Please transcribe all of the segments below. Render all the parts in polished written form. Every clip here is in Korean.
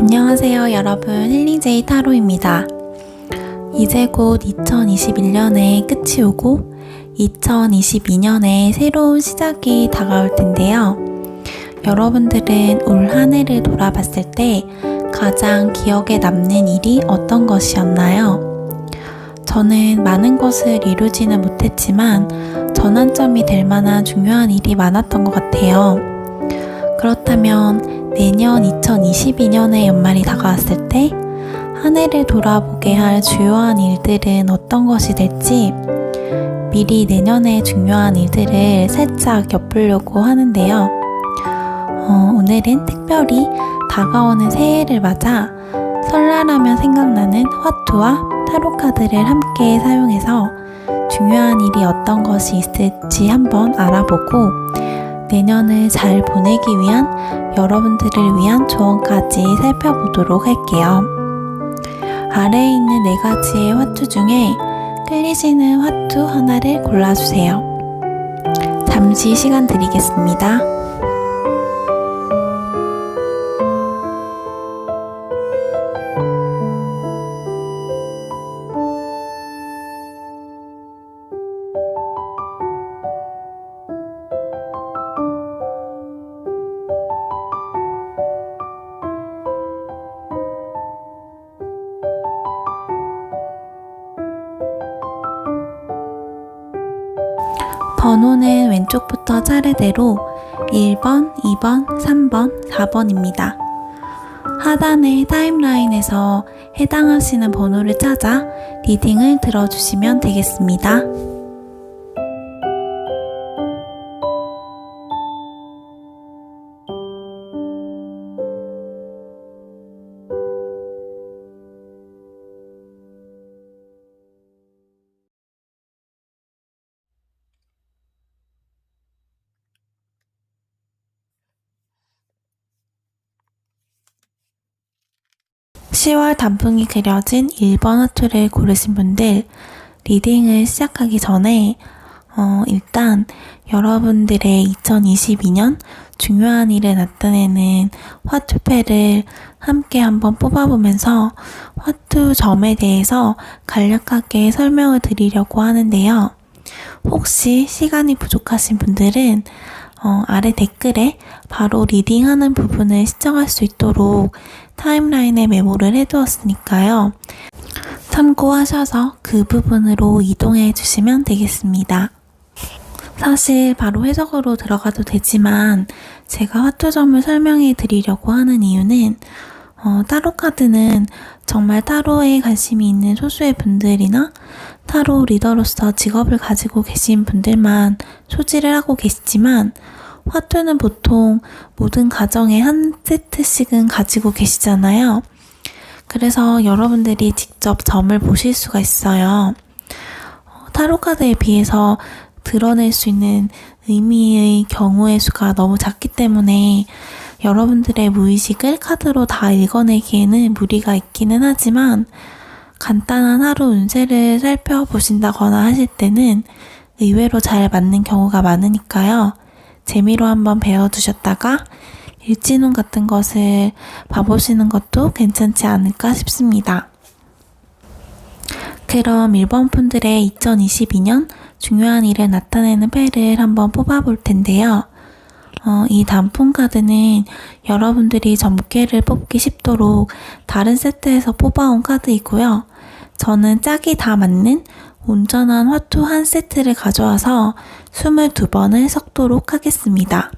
안녕하세요 여러분, 힐링제이 타로입니다. 이제 곧 2021년의 끝이 오고 2022년의 새로운 시작이 다가올 텐데요. 여러분들은 올 한 해를 돌아봤을 때 가장 기억에 남는 일이 어떤 것이었나요? 저는 많은 것을 이루지는 못했지만 전환점이 될 만한 중요한 일이 많았던 것 같아요. 그렇다면 내년 2022년의 연말이 다가왔을 때 한 해를 돌아보게 할 주요한 일들은 어떤 것이 될지 미리 내년의 중요한 일들을 살짝 엿보려고 하는데요. 오늘은 특별히 다가오는 새해를 맞아 설날하면 생각나는 화투와 타로 카드를 함께 사용해서 중요한 일이 어떤 것이 있을지 한번 알아보고 내년을 잘 보내기 위한 여러분들을 위한 조언까지 살펴보도록 할게요. 아래에 있는 4가지의 화투 중에 끌리시는 화투 하나를 골라주세요. 잠시 시간 드리겠습니다. 번호는 왼쪽부터 차례대로 1번, 2번, 3번, 4번입니다. 하단의 타임라인에서 해당하시는 번호를 찾아 리딩을 들어주시면 되겠습니다. (10월) 단풍이 그려진 1번 화투를 고르신 분들, 리딩을 시작하기 전에 일단 여러분들의 2022년 중요한 일을 나타내는 화투패를 함께 한번 뽑아보면서 화투점에 대해서 간략하게 설명을 드리려고 하는데요. 혹시 시간이 부족하신 분들은 아래 댓글에 바로 리딩하는 부분을 시청할 수 있도록 타임라인에 메모를 해두었으니까요. 참고하셔서 그 부분으로 이동해 주시면 되겠습니다. 사실 바로 해석으로 들어가도 되지만 제가 화투점을 설명해 드리려고 하는 이유는 타로 카드는 정말 타로에 관심이 있는 소수의 분들이나 타로 리더로서 직업을 가지고 계신 분들만 소지를 하고 계시지만 화투는 보통 모든 가정에 한 세트씩은 가지고 계시잖아요. 그래서 여러분들이 직접 점을 보실 수가 있어요. 타로 카드에 비해서 드러낼 수 있는 의미의 경우의 수가 너무 작기 때문에 여러분들의 무의식을 카드로 다 읽어내기에는 무리가 있기는 하지만 간단한 하루 운세를 살펴보신다거나 하실 때는 의외로 잘 맞는 경우가 많으니까요. 재미로 한번 배워두셨다가 일진운 같은 것을 봐보시는 것도 괜찮지 않을까 싶습니다. 그럼 1번 분들의 2022년 중요한 일을 나타내는 패를 한번 뽑아볼 텐데요. 이 단풍 카드는 여러분들이 점괘를 뽑기 쉽도록 다른 세트에서 뽑아온 카드이고요. 저는 짝이 다 맞는 온전한 화투 한 세트를 가져와서 22번을 섞도록 하겠습니다.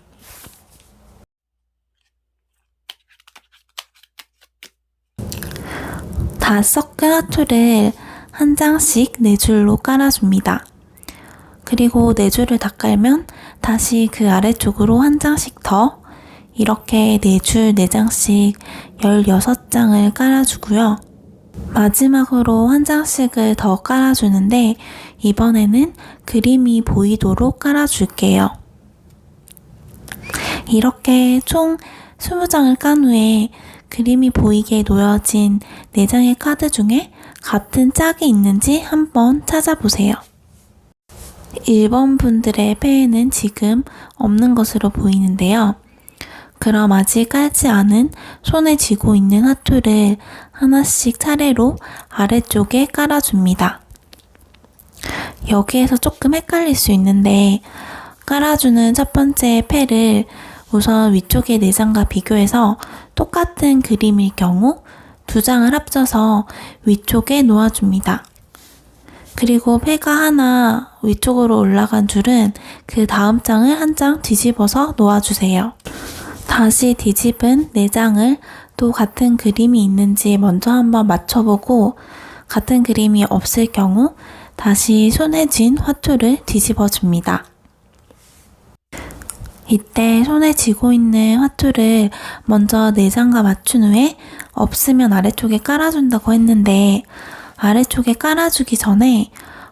다 섞은 화투를 한 장씩 4줄로 깔아줍니다. 그리고 4줄을 다 깔면 다시 그 아래쪽으로 한 장씩 더 이렇게 4줄 4장씩 16장을 깔아주고요. 마지막으로 한 장씩을 더 깔아주는데 이번에는 그림이 보이도록 깔아줄게요. 이렇게 총 20장을 깐 후에 그림이 보이게 놓여진 4장의 카드 중에 같은 짝이 있는지 한번 찾아보세요. 1번 분들의 패에는 지금 없는 것으로 보이는데요. 그럼 아직 깔지 않은 손에 쥐고 있는 화투를 하나씩 차례로 아래쪽에 깔아줍니다. 여기에서 조금 헷갈릴 수 있는데 깔아주는 첫 번째 패를 우선 위쪽의 4장과 비교해서 똑같은 그림일 경우 2장을 합쳐서 위쪽에 놓아줍니다. 그리고 패가 하나 위쪽으로 올라간 줄은 그 다음 장을 한 장 뒤집어서 놓아주세요. 다시 뒤집은 4장을 또 같은 그림이 있는지 먼저 한번 맞춰보고 같은 그림이 없을 경우 다시 손에 쥔 화투를 뒤집어 줍니다. 이때 손에 쥐고 있는 화투를 먼저 4장과 맞춘 후에 없으면 아래쪽에 깔아준다고 했는데 아래쪽에 깔아주기 전에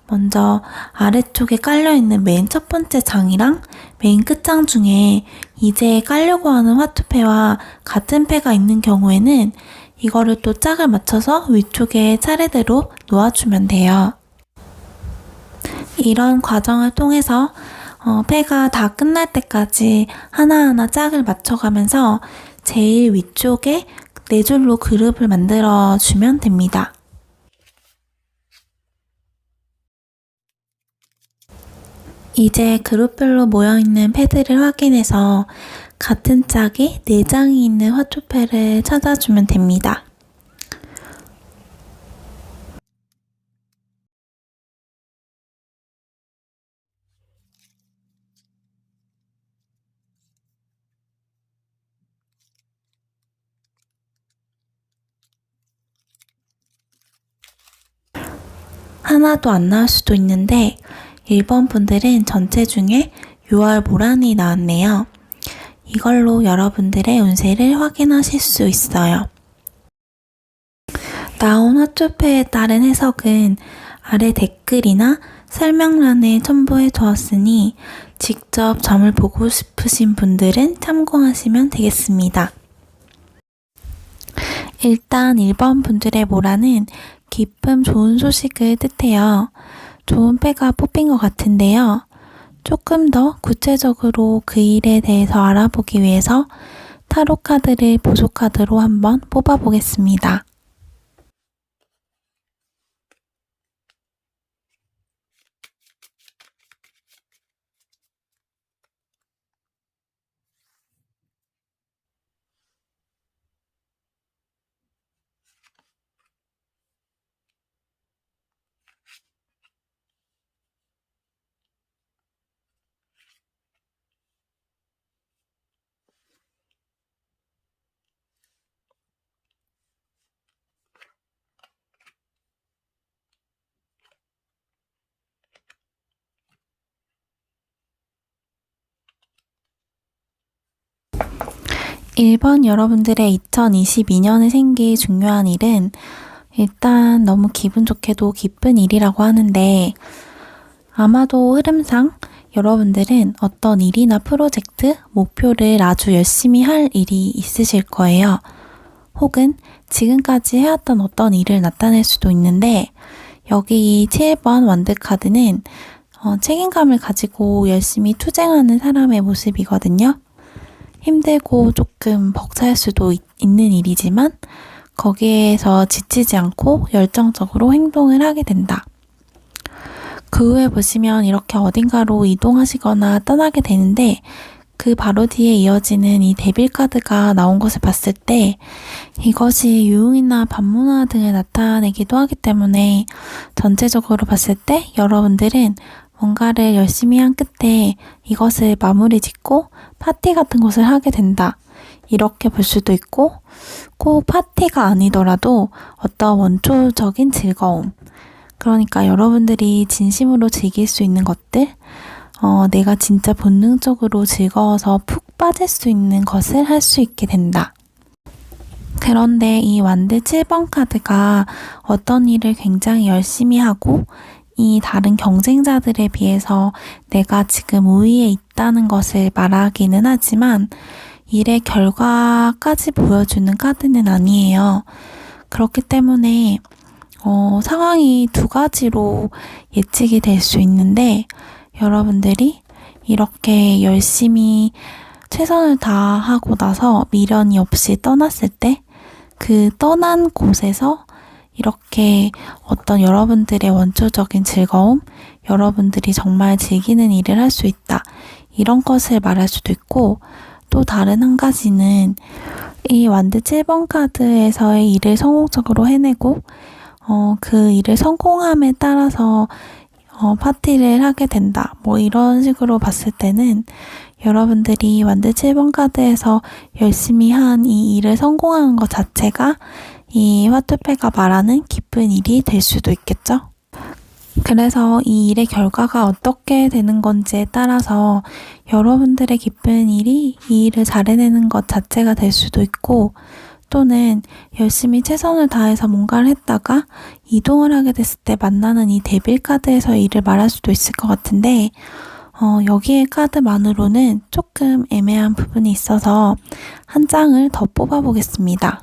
먼저 아래쪽에 깔려있는 맨 첫 번째 장이랑 맨 끝장 중에 이제 깔려고 하는 화투패와 같은 패가 있는 경우에는 이거를 또 짝을 맞춰서 위쪽에 차례대로 놓아주면 돼요. 이런 과정을 통해서 패가 다 끝날 때까지 하나하나 짝을 맞춰가면서 제일 위쪽에 4줄로 그룹을 만들어 주면 됩니다. 이제 그룹별로 모여있는 패들을 확인해서 같은 짝에 4장이 있는 화투패를 찾아주면 됩니다. 하나도 안 나올 수도 있는데 1번 분들은 전체 중에 6월 모란이 나왔네요. 이걸로 여러분들의 운세를 확인하실 수 있어요. 나온 화투패에 따른 해석은 아래 댓글이나 설명란에 첨부해 두었으니 직접 점을 보고 싶으신 분들은 참고하시면 되겠습니다. 일단 1번 분들의 모란은 기쁨 좋은 소식을 뜻해요. 좋은 패가 뽑힌 것 같은데요. 조금 더 구체적으로 그 일에 대해서 알아보기 위해서 타로 카드를 보조 카드로 한번 뽑아보겠습니다. (1번) 여러분들의 2022년에 생길 중요한 일은 일단 너무 기분 좋게도 기쁜 일이라고 하는데 아마도 흐름상 여러분들은 어떤 일이나 프로젝트, 목표를 아주 열심히 할 일이 있으실 거예요. 혹은 지금까지 해왔던 어떤 일을 나타낼 수도 있는데 여기 이 7번 원드 카드는 책임감을 가지고 열심히 투쟁하는 사람의 모습이거든요. 힘들고 조금 벅찰 수도 있는 일이지만 거기에서 지치지 않고 열정적으로 행동을 하게 된다. 그 후에 보시면 이렇게 어딘가로 이동하시거나 떠나게 되는데 그 바로 뒤에 이어지는 이 데빌 카드가 나온 것을 봤을 때 이것이 유흥이나 밤문화 등을 나타내기도 하기 때문에 전체적으로 봤을 때 여러분들은 뭔가를 열심히 한 끝에 이것을 마무리 짓고 파티 같은 것을 하게 된다. 이렇게 볼 수도 있고 꼭 파티가 아니더라도 어떤 원초적인 즐거움, 그러니까 여러분들이 진심으로 즐길 수 있는 것들, 내가 진짜 본능적으로 즐거워서 푹 빠질 수 있는 것을 할 수 있게 된다. 그런데 이 완드 7번 카드가 어떤 일을 굉장히 열심히 하고 이 다른 경쟁자들에 비해서 내가 지금 우위에 있다는 것을 말하기는 하지만 일의 결과까지 보여주는 카드는 아니에요. 그렇기 때문에 상황이 두 가지로 예측이 될 수 있는데 여러분들이 이렇게 열심히 최선을 다하고 나서 미련이 없이 떠났을 때 그 떠난 곳에서 이렇게 어떤 여러분들의 원초적인 즐거움, 여러분들이 정말 즐기는 일을 할 수 있다. 이런 것을 말할 수도 있고, 또 다른 한 가지는 이 완드 7번 카드에서의 일을 성공적으로 해내고, 그 일을 성공함에 따라서 파티를 하게 된다. 뭐 이런 식으로 봤을 때는 여러분들이 완드 7번 카드에서 열심히 한 이 일을 성공하는 것 자체가 이 화투패가 말하는 기쁜 일이 될 수도 있겠죠? 그래서 이 일의 결과가 어떻게 되는 건지에 따라서 여러분들의 기쁜 일이 이 일을 잘 해내는 것 자체가 될 수도 있고, 또는 열심히 최선을 다해서 뭔가를 했다가 이동을 하게 됐을 때 만나는 이 데빌 카드에서 일을 말할 수도 있을 것 같은데, 여기의 카드만으로는 조금 애매한 부분이 있어서 한 장을 더 뽑아보겠습니다.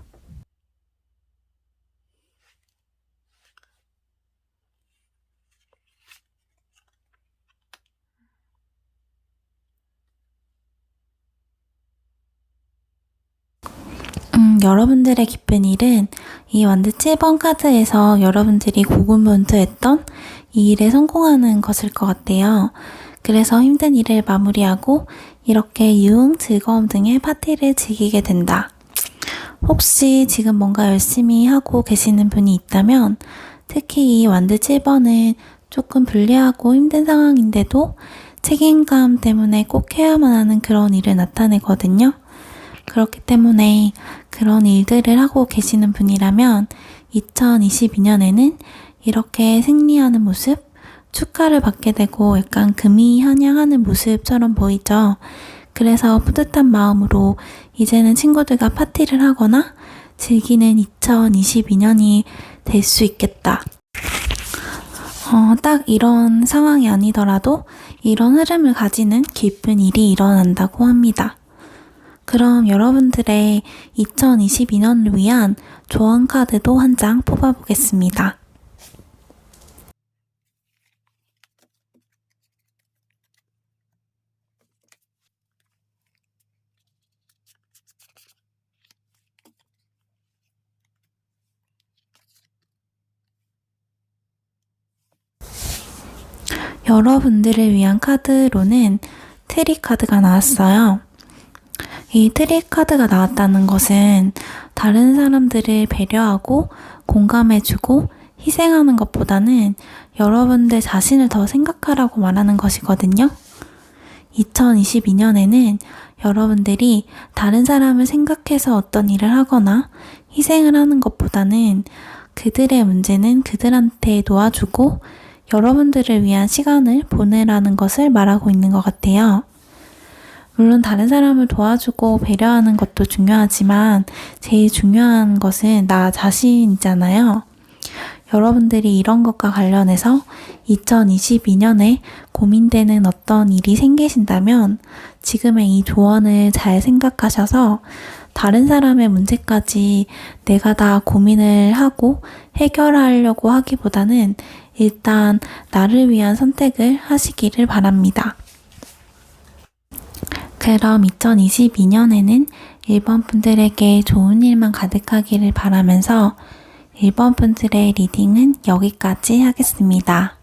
여러분들의 기쁜 일은 이 완드 7번 카드에서 여러분들이 고군분투했던 이 일에 성공하는 것일 것 같아요. 그래서 힘든 일을 마무리하고 이렇게 유흥, 즐거움 등의 파티를 즐기게 된다. 혹시 지금 뭔가 열심히 하고 계시는 분이 있다면 특히 이 완드 7번은 조금 불리하고 힘든 상황인데도 책임감 때문에 꼭 해야만 하는 그런 일을 나타내거든요. 그렇기 때문에 그런 일들을 하고 계시는 분이라면 2022년에는 이렇게 승리하는 모습, 축하를 받게 되고 약간 금이 환영하는 모습처럼 보이죠. 그래서 뿌듯한 마음으로 이제는 친구들과 파티를 하거나 즐기는 2022년이 될 수 있겠다. 딱 이런 상황이 아니더라도 이런 흐름을 가지는 기쁜 일이 일어난다고 합니다. 그럼 여러분들의 2022년을 위한 조언 카드도 한 장 뽑아보겠습니다. 여러분들을 위한 카드로는 트리 카드가 나왔어요. 이 트리 카드가 나왔다는 것은 다른 사람들을 배려하고 공감해주고 희생하는 것보다는 여러분들 자신을 더 생각하라고 말하는 것이거든요. 2022년에는 여러분들이 다른 사람을 생각해서 어떤 일을 하거나 희생을 하는 것보다는 그들의 문제는 그들한테 놓아주고 여러분들을 위한 시간을 보내라는 것을 말하고 있는 것 같아요. 물론 다른 사람을 도와주고 배려하는 것도 중요하지만 제일 중요한 것은 나 자신이잖아요. 여러분들이 이런 것과 관련해서 2022년에 고민되는 어떤 일이 생기신다면 지금의 이 조언을 잘 생각하셔서 다른 사람의 문제까지 내가 다 고민을 하고 해결하려고 하기보다는 일단 나를 위한 선택을 하시기를 바랍니다. 그럼 2022년에는 1번 분들에게 좋은 일만 가득하기를 바라면서 1번 분들의 리딩은 여기까지 하겠습니다.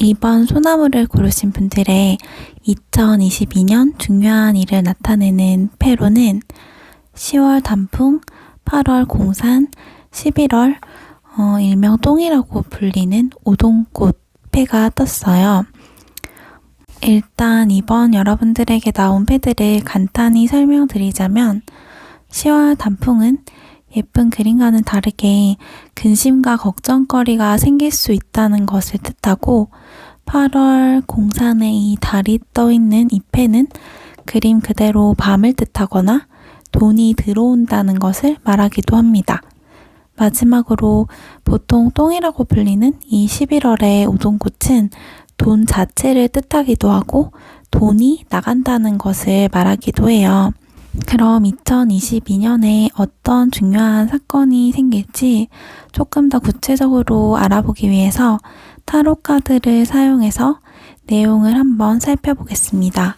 이번 소나무를 고르신 분들의 2022년 중요한 일을 나타내는 패로는 10월 단풍, 8월 공산, 11월 일명 똥이라고 불리는 오동꽃 패가 떴어요. 일단 이번 여러분들에게 나온 패들을 간단히 설명드리자면 10월 단풍은 예쁜 그림과는 다르게 근심과 걱정거리가 생길 수 있다는 것을 뜻하고 8월 공산에 이 달이 떠있는 이 패는 그림 그대로 밤을 뜻하거나 돈이 들어온다는 것을 말하기도 합니다. 마지막으로 보통 똥이라고 불리는 이 11월의 오동꽃은 돈 자체를 뜻하기도 하고 돈이 나간다는 것을 말하기도 해요. 그럼 2022년에 어떤 중요한 사건이 생길지 조금 더 구체적으로 알아보기 위해서 타로 카드를 사용해서 내용을 한번 살펴보겠습니다.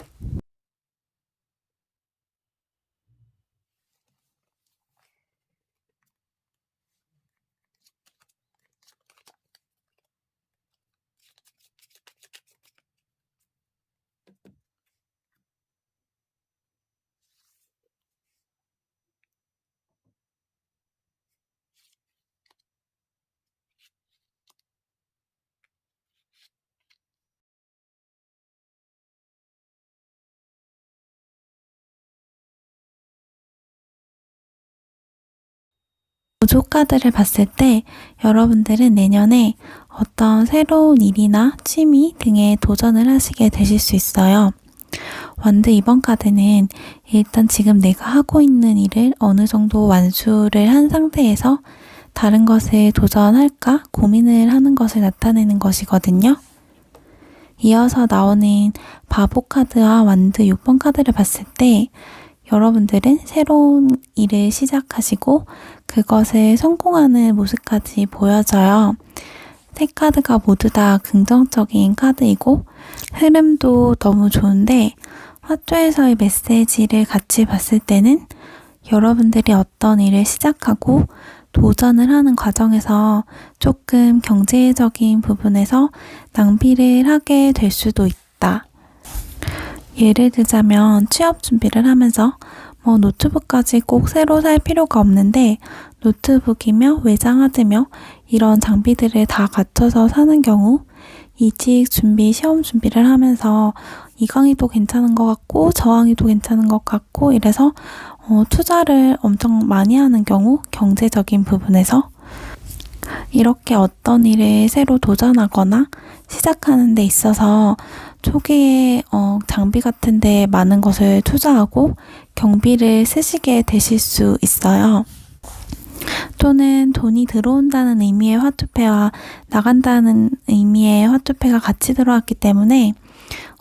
보조 카드를 봤을 때 여러분들은 내년에 어떤 새로운 일이나 취미 등에 도전을 하시게 되실 수 있어요. 완드 2번 카드는 일단 지금 내가 하고 있는 일을 어느 정도 완수를 한 상태에서 다른 것에 도전할까 고민을 하는 것을 나타내는 것이거든요. 이어서 나오는 바보 카드와 완드 6번 카드를 봤을 때 여러분들은 새로운 일을 시작하시고 그것을 성공하는 모습까지 보여져요. 세 카드가 모두 다 긍정적인 카드이고 흐름도 너무 좋은데 화투에서의 메시지를 같이 봤을 때는 여러분들이 어떤 일을 시작하고 도전을 하는 과정에서 조금 경제적인 부분에서 낭비를 하게 될 수도 있다. 예를 들자면 취업 준비를 하면서 노트북까지 꼭 새로 살 필요가 없는데 노트북이며 외장하드며 이런 장비들을 다 갖춰서 사는 경우 이직 준비, 시험 준비를 하면서 이 강의도 괜찮은 것 같고 저 강의도 괜찮은 것 같고 이래서 투자를 엄청 많이 하는 경우 경제적인 부분에서 이렇게 어떤 일을 새로 도전하거나 시작하는 데 있어서 초기에 장비 같은 데 많은 것을 투자하고 경비를 쓰시게 되실 수 있어요. 또는 돈이 들어온다는 의미의 화투패와 나간다는 의미의 화투패가 같이 들어왔기 때문에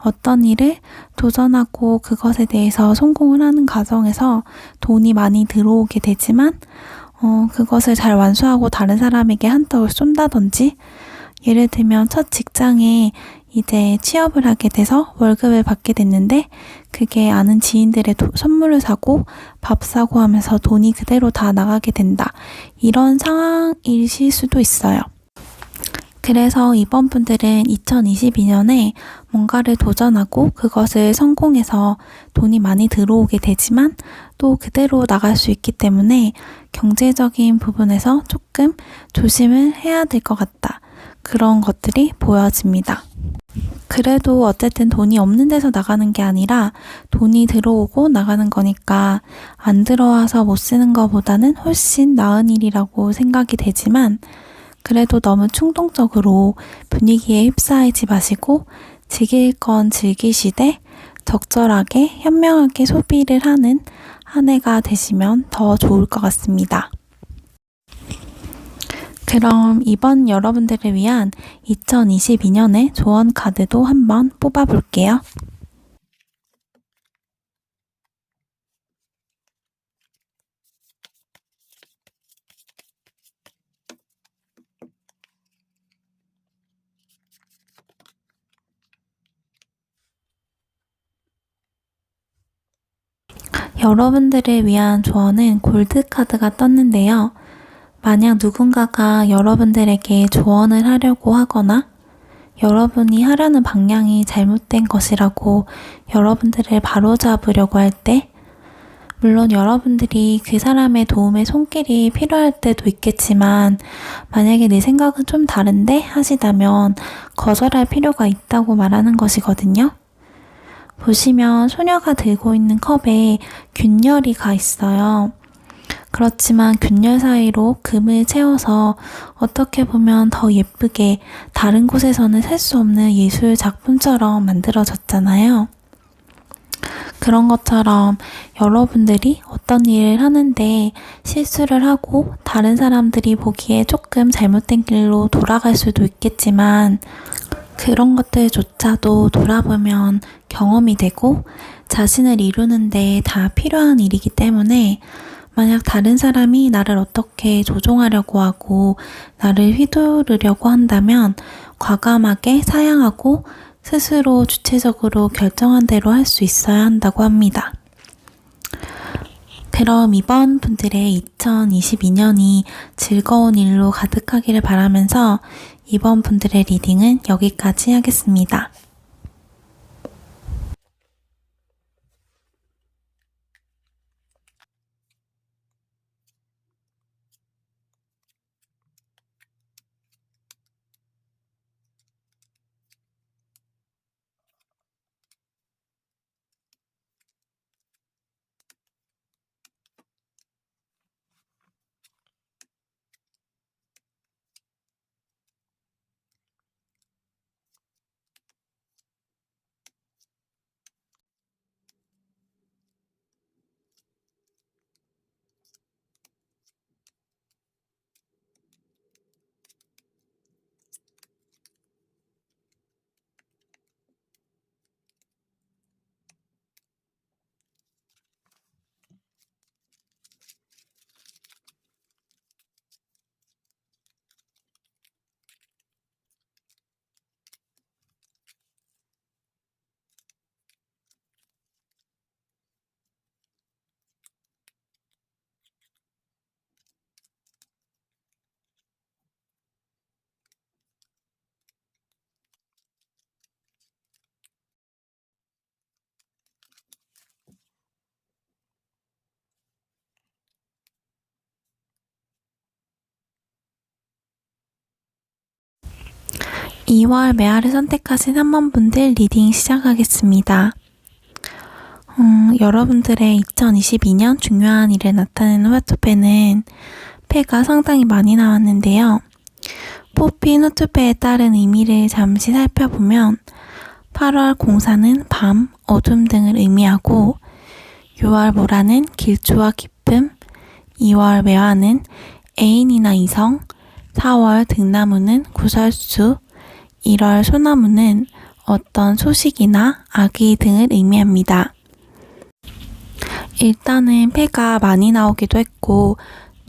어떤 일을 도전하고 그것에 대해서 성공을 하는 과정에서 돈이 많이 들어오게 되지만 그것을 잘 완수하고 다른 사람에게 한턱을 쏜다든지 예를 들면 첫 직장에 이제 취업을 하게 돼서 월급을 받게 됐는데 그게 아는 지인들의 선물을 사고 밥 사고 하면서 돈이 그대로 다 나가게 된다. 이런 상황이실 수도 있어요. 그래서 이번 분들은 2022년에 뭔가를 도전하고 그것을 성공해서 돈이 많이 들어오게 되지만 또 그대로 나갈 수 있기 때문에 경제적인 부분에서 조금 조심을 해야 될 것 같다. 그런 것들이 보여집니다. 그래도 어쨌든 돈이 없는 데서 나가는 게 아니라 돈이 들어오고 나가는 거니까 안 들어와서 못 쓰는 것보다는 훨씬 나은 일이라고 생각이 되지만 그래도 너무 충동적으로 분위기에 휩싸이지 마시고 즐길 건 즐기시되 적절하게 현명하게 소비를 하는 한 해가 되시면 더 좋을 것 같습니다. 그럼 이번 여러분들을 위한 2022년의 조언 카드도 한번 뽑아볼게요. 여러분들을 위한 조언은 골드 카드가 떴는데요. 만약 누군가가 여러분들에게 조언을 하려고 하거나 여러분이 하려는 방향이 잘못된 것이라고 여러분들을 바로잡으려고 할 때, 물론 여러분들이 그 사람의 도움의 손길이 필요할 때도 있겠지만, 만약에 내 생각은 좀 다른데 하시다면 거절할 필요가 있다고 말하는 것이거든요. 보시면 소녀가 들고 있는 컵에 균열이 가 있어요. 그렇지만 균열 사이로 금을 채워서 어떻게 보면 더 예쁘게 다른 곳에서는 살 수 없는 예술 작품처럼 만들어졌잖아요. 그런 것처럼 여러분들이 어떤 일을 하는데 실수를 하고 다른 사람들이 보기에 조금 잘못된 길로 돌아갈 수도 있겠지만, 그런 것들조차도 돌아보면 경험이 되고 자신을 이루는데 다 필요한 일이기 때문에, 만약 다른 사람이 나를 어떻게 조종하려고 하고 나를 휘두르려고 한다면 과감하게 사양하고 스스로 주체적으로 결정한 대로 할 수 있어야 한다고 합니다. 그럼 이번 분들의 2022년이 즐거운 일로 가득하기를 바라면서 이번 분들의 리딩은 여기까지 하겠습니다. (2월) 매화를 선택하신 3번 분들 리딩 시작하겠습니다. 여러분들의 2022년 중요한 일을 나타내는 화투패는 패가 상당히 많이 나왔는데요. 뽑힌 화투패에 따른 의미를 잠시 살펴보면 8월 공사는 밤, 어둠 등을 의미하고, 6월 모라는 길조와 기쁨, 2월 매화는 애인이나 이성, 4월 등나무는 구설수, 1월 소나무는 어떤 소식이나 아기 등을 의미합니다. 일단은 패가 많이 나오기도 했고,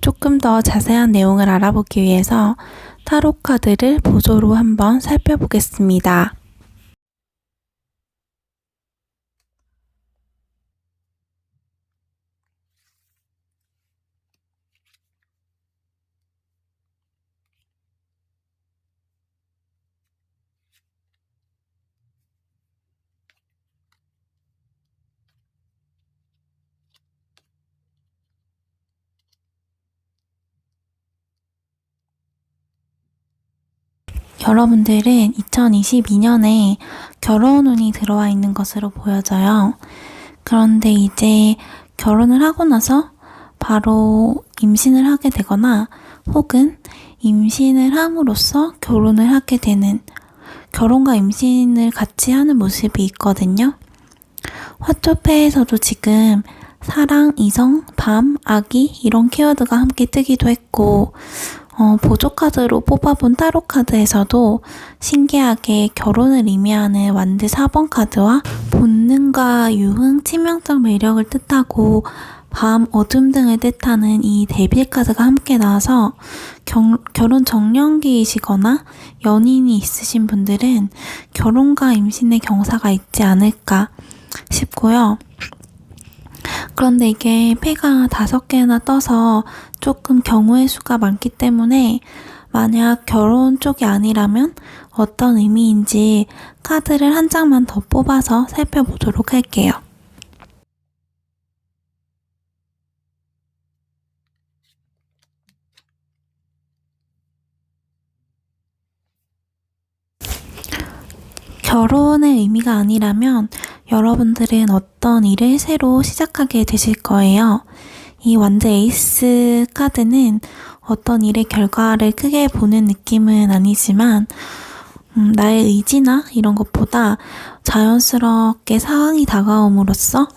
조금 더 자세한 내용을 알아보기 위해서 타로 카드를 보조로 한번 살펴보겠습니다. 여러분들은 2022년에 결혼운이 들어와 있는 것으로 보여져요. 그런데 이제 결혼을 하고 나서 바로 임신을 하게 되거나, 혹은 임신을 함으로써 결혼을 하게 되는, 결혼과 임신을 같이 하는 모습이 있거든요. 화투패에서도 지금 사랑, 이성, 밤, 아기 이런 키워드가 함께 뜨기도 했고, 보조카드로 뽑아본 타로 카드에서도 신기하게 결혼을 의미하는 완드 4번 카드와 본능과 유흥, 치명적 매력을 뜻하고 밤, 어둠 등을 뜻하는 이 데빌 카드가 함께 나와서 결혼 정년기이시거나 연인이 있으신 분들은 결혼과 임신의 경사가 있지 않을까 싶고요. 그런데 이게 패가 5개나 떠서 조금 경우의 수가 많기 때문에, 만약 결혼 쪽이 아니라면 어떤 의미인지 카드를 한 장만 더 뽑아서 살펴보도록 할게요. 결혼의 의미가 아니라면 여러분들은 어떤 일을 새로 시작하게 되실 거예요. 이 완제 에이스 카드는 어떤 일의 결과를 크게 보는 느낌은 아니지만 나의 의지나 이런 것보다 자연스럽게 상황이 다가옴으로써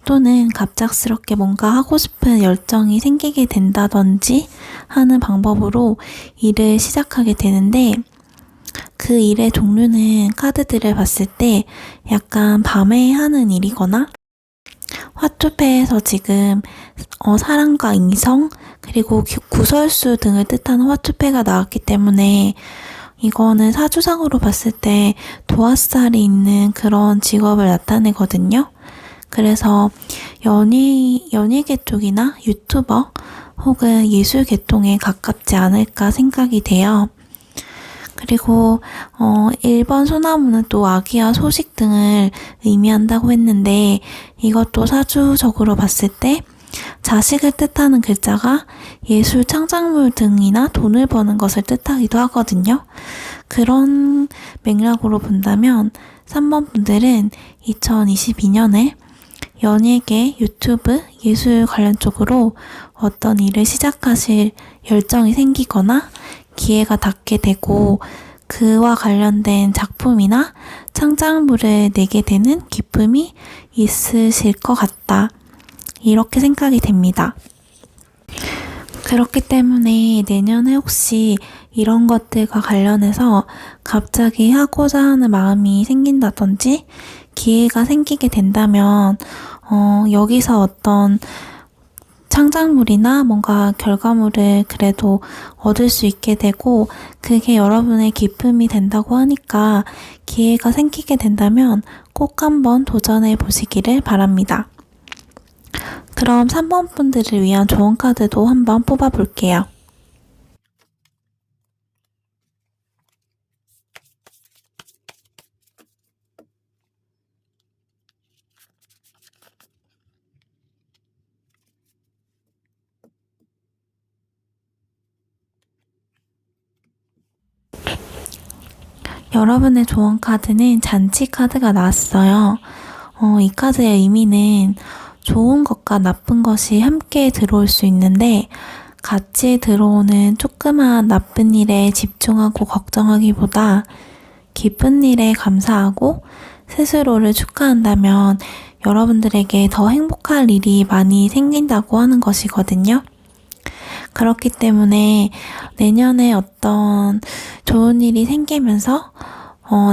또는 갑작스럽게 뭔가 하고 싶은 열정이 생기게 된다든지 하는 방법으로 일을 시작하게 되는데, 그 일의 종류는 카드들을 봤을 때 약간 밤에 하는 일이거나 화투패에서 지금 사랑과 이성 그리고 구설수 등을 뜻하는 화투패가 나왔기 때문에 이거는 사주상으로 봤을 때 도화살이 있는 그런 직업을 나타내거든요. 그래서 연예계 쪽이나 유튜버 혹은 예술 계통에 가깝지 않을까 생각이 돼요. 그리고 1번 소나무는 또 아기와 소식 등을 의미한다고 했는데, 이것도 사주적으로 봤을 때 자식을 뜻하는 글자가 예술 창작물 등이나 돈을 버는 것을 뜻하기도 하거든요. 그런 맥락으로 본다면 3번 분들은 2022년에 연예계, 유튜브, 예술 관련 쪽으로 어떤 일을 시작하실 열정이 생기거나 기회가 닿게 되고 그와 관련된 작품이나 창작물을 내게 되는 기쁨이 있으실 것 같다. 이렇게 생각이 됩니다. 그렇기 때문에 내년에 혹시 이런 것들과 관련해서 갑자기 하고자 하는 마음이 생긴다든지 기회가 생기게 된다면 여기서 어떤 창작물이나 뭔가 결과물을 그래도 얻을 수 있게 되고 그게 여러분의 기쁨이 된다고 하니까 기회가 생기게 된다면 꼭 한번 도전해 보시기를 바랍니다. 그럼 3번 분들을 위한 조언 카드도 한번 뽑아 볼게요. 여러분의 조언 카드는 잔치 카드가 나왔어요. 이 카드의 의미는 좋은 것과 나쁜 것이 함께 들어올 수 있는데 같이 들어오는 조그마한 나쁜 일에 집중하고 걱정하기보다 기쁜 일에 감사하고 스스로를 축하한다면 여러분들에게 더 행복할 일이 많이 생긴다고 하는 것이거든요. 그렇기 때문에 내년에 어떤 좋은 일이 생기면서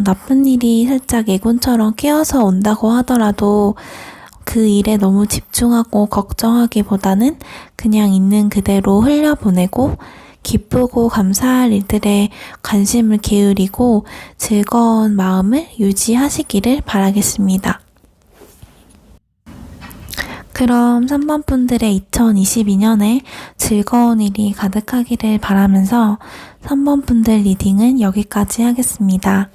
나쁜 일이 살짝 예군처럼 끼어서 온다고 하더라도 그 일에 너무 집중하고 걱정하기보다는 그냥 있는 그대로 흘려보내고 기쁘고 감사할 일들에 관심을 기울이고 즐거운 마음을 유지하시기를 바라겠습니다. 그럼 3번 분들의 2022년에 즐거운 일이 가득하기를 바라면서 3번 분들 리딩은 여기까지 하겠습니다.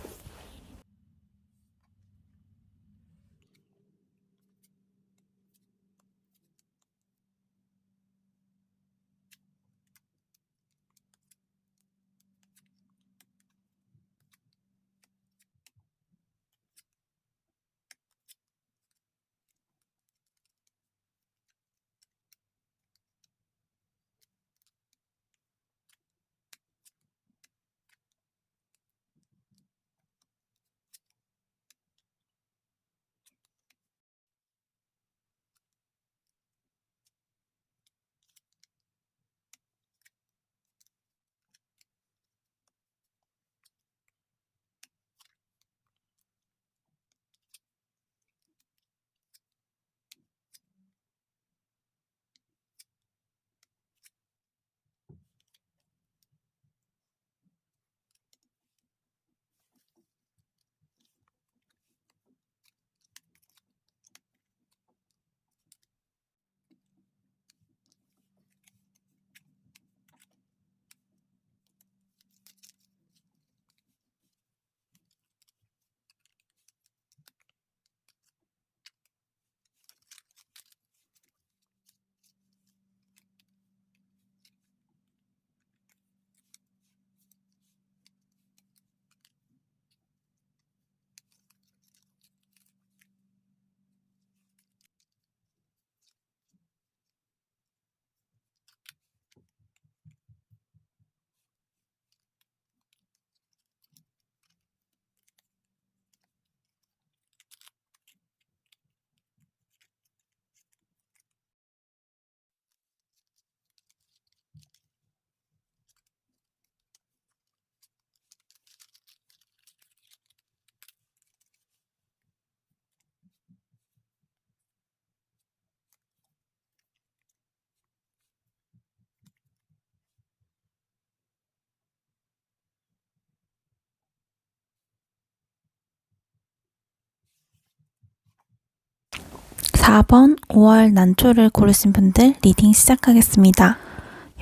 4번 5월 난초를 고르신 분들 리딩 시작하겠습니다.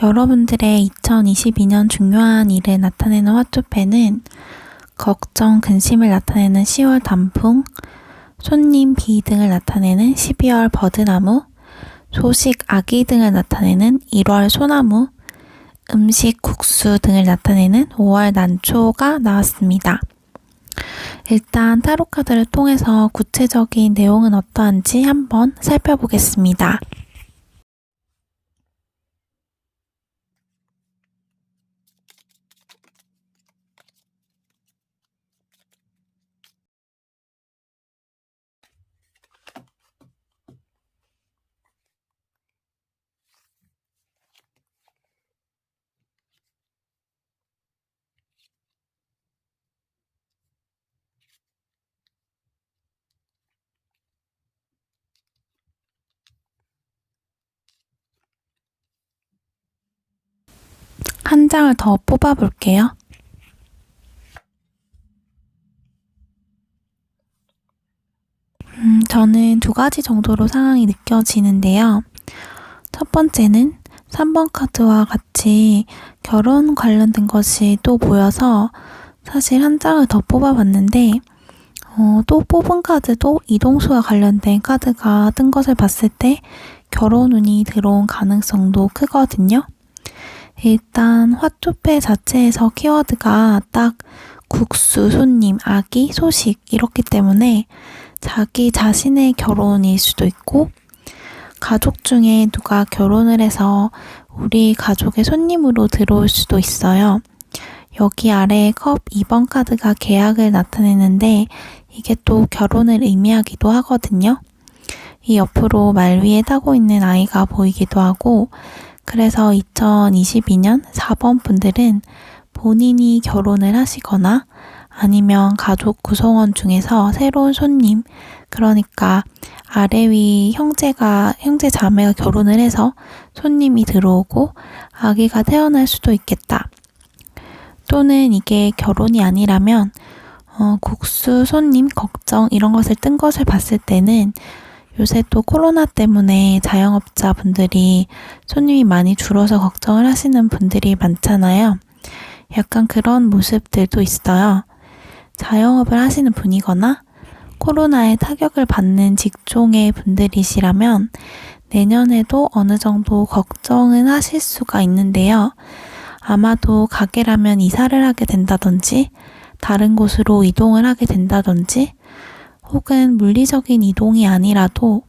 여러분들의 2022년 중요한 일을 나타내는 화투패는 걱정, 근심을 나타내는 10월 단풍, 손님, 비 등을 나타내는 12월 버드나무, 소식, 아기 등을 나타내는 1월 소나무, 음식, 국수 등을 나타내는 5월 난초가 나왔습니다. 일단 타로 카드를 통해서 구체적인 내용은 어떠한지 한번 살펴보겠습니다. 한 장을 더 뽑아볼게요. 저는 두 가지 정도로 상황이 느껴지는데요. 첫 번째는 3번 카드와 같이 결혼 관련된 것이 또 모여서 사실 한 장을 더 뽑아봤는데 또 뽑은 카드도 이동수와 관련된 카드가 뜬 것을 봤을 때 결혼 운이 들어온 가능성도 크거든요. 일단 화투패 자체에서 키워드가 딱 국수, 손님, 아기, 소식 이렇기 때문에 자기 자신의 결혼일 수도 있고 가족 중에 누가 결혼을 해서 우리 가족의 손님으로 들어올 수도 있어요. 여기 아래에 컵 2번 카드가 계약을 나타내는데 이게 또 결혼을 의미하기도 하거든요. 이 옆으로 말 위에 타고 있는 아이가 보이기도 하고 그래서 2022년 4번 분들은 본인이 결혼을 하시거나 아니면 가족 구성원 중에서 새로운 손님, 그러니까 아래 위 형제 자매가 결혼을 해서 손님이 들어오고 아기가 태어날 수도 있겠다. 또는 이게 결혼이 아니라면 국수, 손님, 걱정 이런 것을 뜬 것을 봤을 때는 요새 또 코로나 때문에 자영업자분들이 손님이 많이 줄어서 걱정을 하시는 분들이 많잖아요. 약간 그런 모습들도 있어요. 자영업을 하시는 분이거나 코로나에 타격을 받는 직종의 분들이시라면 내년에도 어느 정도 걱정은 하실 수가 있는데요. 아마도 가게라면 이사를 하게 된다든지 다른 곳으로 이동을 하게 된다든지 혹은 물리적인 이동이 아니라도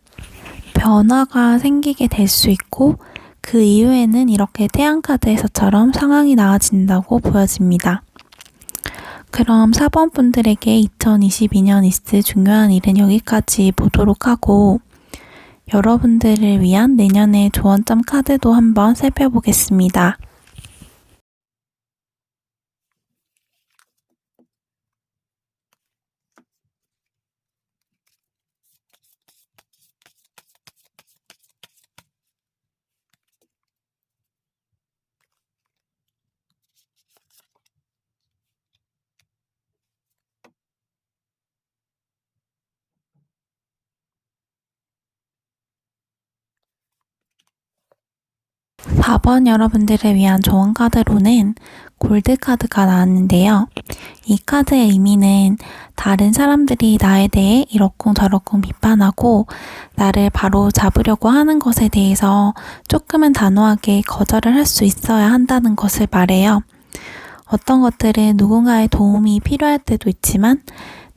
변화가 생기게 될 수 있고 그 이후에는 이렇게 태양카드에서처럼 상황이 나아진다고 보여집니다. 그럼 4번 분들에게 2022년 있을 중요한 일은 여기까지 보도록 하고 여러분들을 위한 내년의 조언점 카드도 한번 살펴보겠습니다. 사 번 여러분들을 위한 조언 카드로는 골드 카드가 나왔는데요. 이 카드의 의미는 다른 사람들이 나에 대해 이러쿵저러쿵 비판하고 나를 바로 잡으려고 하는 것에 대해서 조금은 단호하게 거절을 할 수 있어야 한다는 것을 말해요. 어떤 것들은 누군가의 도움이 필요할 때도 있지만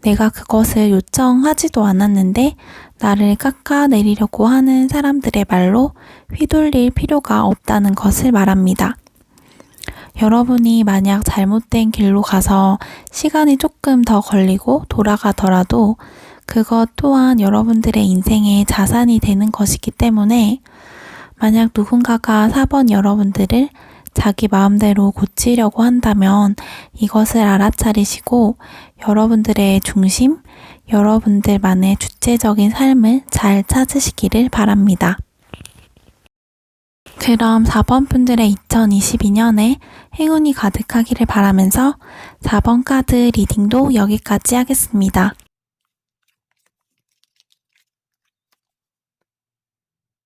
내가 그것을 요청하지도 않았는데 나를 깎아내리려고 하는 사람들의 말로 휘둘릴 필요가 없다는 것을 말합니다. 여러분이 만약 잘못된 길로 가서 시간이 조금 더 걸리고 돌아가더라도 그것 또한 여러분들의 인생의 자산이 되는 것이기 때문에 만약 누군가가 4번 여러분들을 자기 마음대로 고치려고 한다면 이것을 알아차리시고 여러분들의 중심, 여러분들만의 주체적인 삶을 잘 찾으시기를 바랍니다. 그럼 4번 분들의 2022년에 행운이 가득하기를 바라면서 4번 카드 리딩도 여기까지 하겠습니다.